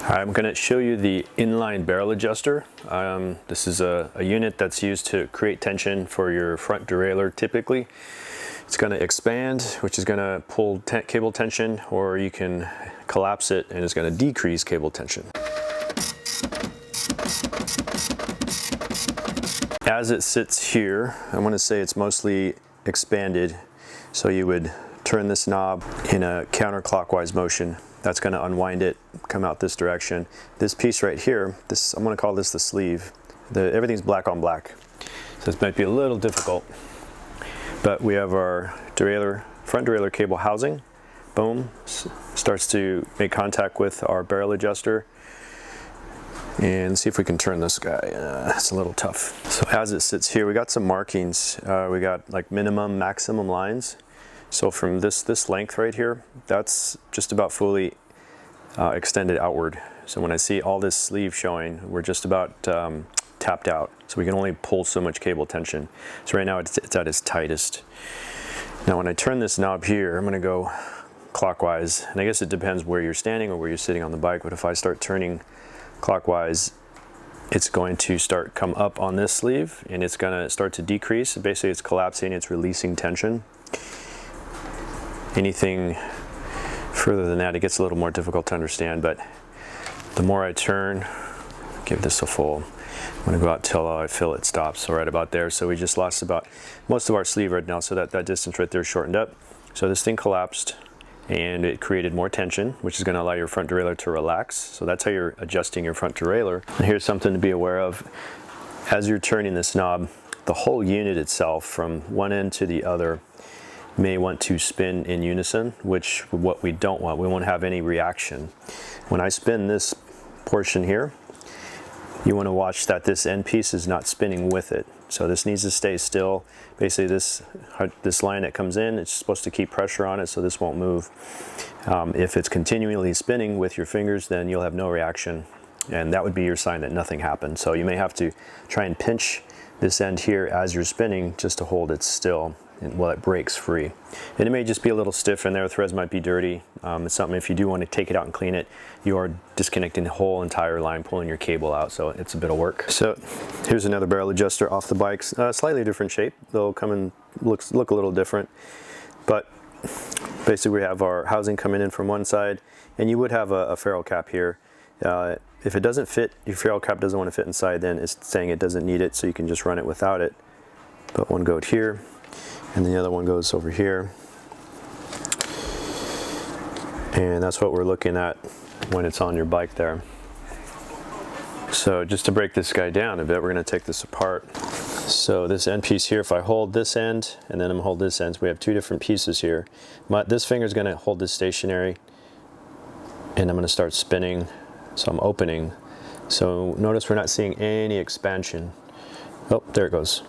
I'm going to show you the inline barrel adjuster. This is a unit that's used to create tension for your front derailleur typically. It's going to expand, which is going to pull cable tension, or you can collapse it and it's going to decrease cable tension. As it sits here, I want to say it's mostly expanded, so you would turn this knob in a counterclockwise motion. That's going to unwind it, come out this direction. This piece right here, I'm going to call this the sleeve. Everything's black on black, so this might be a little difficult. But we have our front derailleur cable housing. Boom, starts to make contact with our barrel adjuster. And see if we can turn this guy. It's a little tough. So as it sits here, we got some markings. We got like minimum, maximum lines. So from this length right here, that's just about fully extended outward. So when I see all this sleeve showing, we're just about tapped out. So we can only pull so much cable tension. So right now it's at its tightest. Now when I turn this knob here, I'm gonna go clockwise. And I guess it depends where you're standing or where you're sitting on the bike, but if I start turning clockwise, it's going to start come up on this sleeve and it's going to start to decrease. Basically it's collapsing, it's releasing tension. Anything further than that, it gets a little more difficult to understand, but the more I turn, give this a full, I'm going to go out till I feel it stops. So right about there. So we just lost about most of our sleeve right now, so that distance right there shortened up. So this thing collapsed and it created more tension, which is going to allow your front derailleur to relax. So that's how you're adjusting your front derailleur. And here's something to be aware of. As you're turning this knob, the whole unit itself from one end to the other may want to spin in unison, which what we don't want. We won't have any reaction. When I spin this portion here, you want to watch that this end piece is not spinning with it. So this needs to stay still. Basically this line that comes in, it's supposed to keep pressure on it so this won't move. If it's continually spinning with your fingers, then you'll have no reaction, and that would be your sign that nothing happened. So you may have to try and pinch this end here as you're spinning just to hold it still while it breaks free. And it may just be a little stiff in there, threads might be dirty. It's something, if you do want to take it out and clean it, you are disconnecting the whole entire line, pulling your cable out, so it's a bit of work. So here's another barrel adjuster off the bikes, slightly different shape. They'll come and look a little different, but basically we have our housing coming in from one side, and you would have a ferrule cap here. If it doesn't fit, your ferrule cap doesn't want to fit inside, then it's saying it doesn't need it, so you can just run it without it. Put one goat here, and the other one goes over here. And that's what we're looking at when it's on your bike there. So just to break this guy down a bit, we're going to take this apart. So this end piece here, if I hold this end and then I'm going to hold this end, so we have two different pieces here. This finger is going to hold this stationary, and I'm going to start spinning. So I'm opening. So notice we're not seeing any expansion. Oh, there it goes.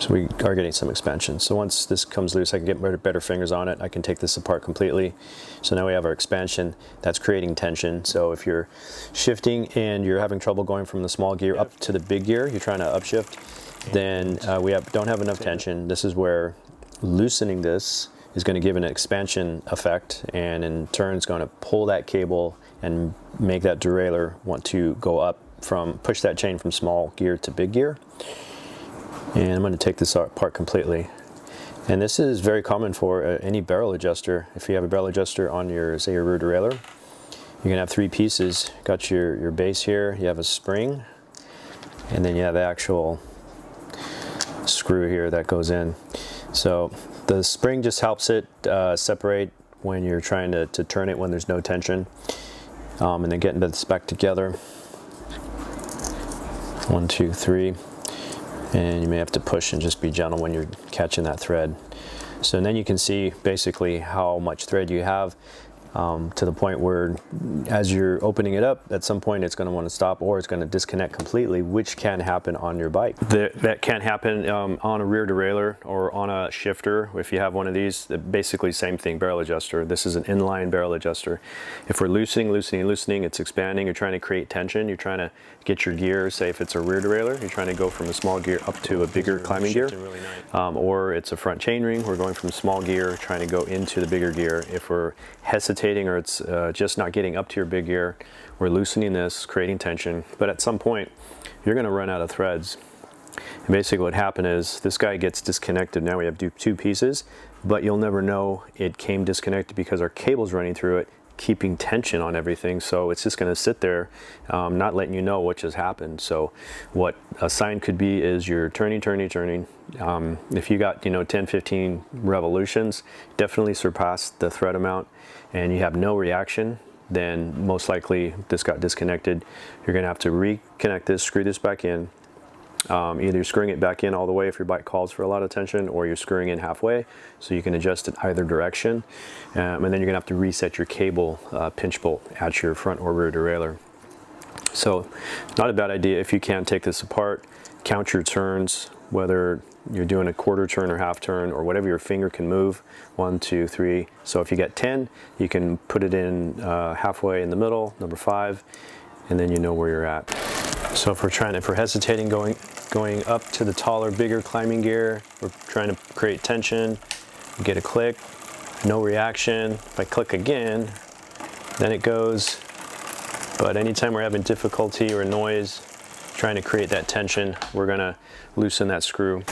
So we are getting some expansion. So once this comes loose, I can get better fingers on it. I can take this apart completely. So now we have our expansion that's creating tension. So if you're shifting and you're having trouble going from the small gear up to the big gear, you're trying to upshift, then we don't have enough tension. This is where loosening this is going to give an expansion effect, and in turn it's going to pull that cable and make that derailleur want to go up push that chain from small gear to big gear. And I'm going to take this apart completely. And this is very common for any barrel adjuster. If you have a barrel adjuster on your, say, your rear derailleur, you're going to have three pieces. Got your base here, you have a spring, and then you have the actual screw here that goes in. So the spring just helps it separate when you're trying to turn it when there's no tension. And then getting this back together. 1, 2, 3. And you may have to push and just be gentle when you're catching that thread. So then you can see basically how much thread you have, to the point where as you're opening it up, at some point it's going to want to stop, or it's going to disconnect completely, which can happen on your bike. That can happen on a rear derailleur or on a shifter. If you have one of these, basically same thing, barrel adjuster. This is an inline barrel adjuster. If we're loosening, it's expanding, you're trying to create tension, you're trying to get your gear, say if it's a rear derailleur, you're trying to go from a small gear up to a bigger climbing gear, or it's a front chainring, we're going from small gear trying to go into the bigger gear. If we're hesitating hesitating or it's just not getting up to your big gear, we're loosening this, creating tension, but at some point you're going to run out of threads. And basically what happened is this guy gets disconnected. Now we have two pieces, but you'll never know it came disconnected because our cable's running through it, keeping tension on everything. So it's just going to sit there, not letting you know what just happened. So what a sign could be is you're turning. If you got 10, 15 revolutions, definitely surpass the thread amount, and you have no reaction, then most likely this got disconnected. You're going to have to reconnect this, screw this back in. Either screwing it back in all the way if your bike calls for a lot of tension, or you're screwing in halfway so you can adjust it either direction. And then you're gonna have to reset your cable pinch bolt at your front or rear derailleur. So not a bad idea if you can take this apart, count your turns, whether you're doing a quarter turn or half turn or whatever your finger can move, 1, 2, 3. So if you get 10, you can put it in halfway in the middle, number 5, and then you know where you're at. So if we're hesitating going up to the taller, bigger climbing gear, we're trying to create tension, we get a click, no reaction. If I click again, then it goes. But anytime we're having difficulty or noise, trying to create that tension, we're gonna loosen that screw.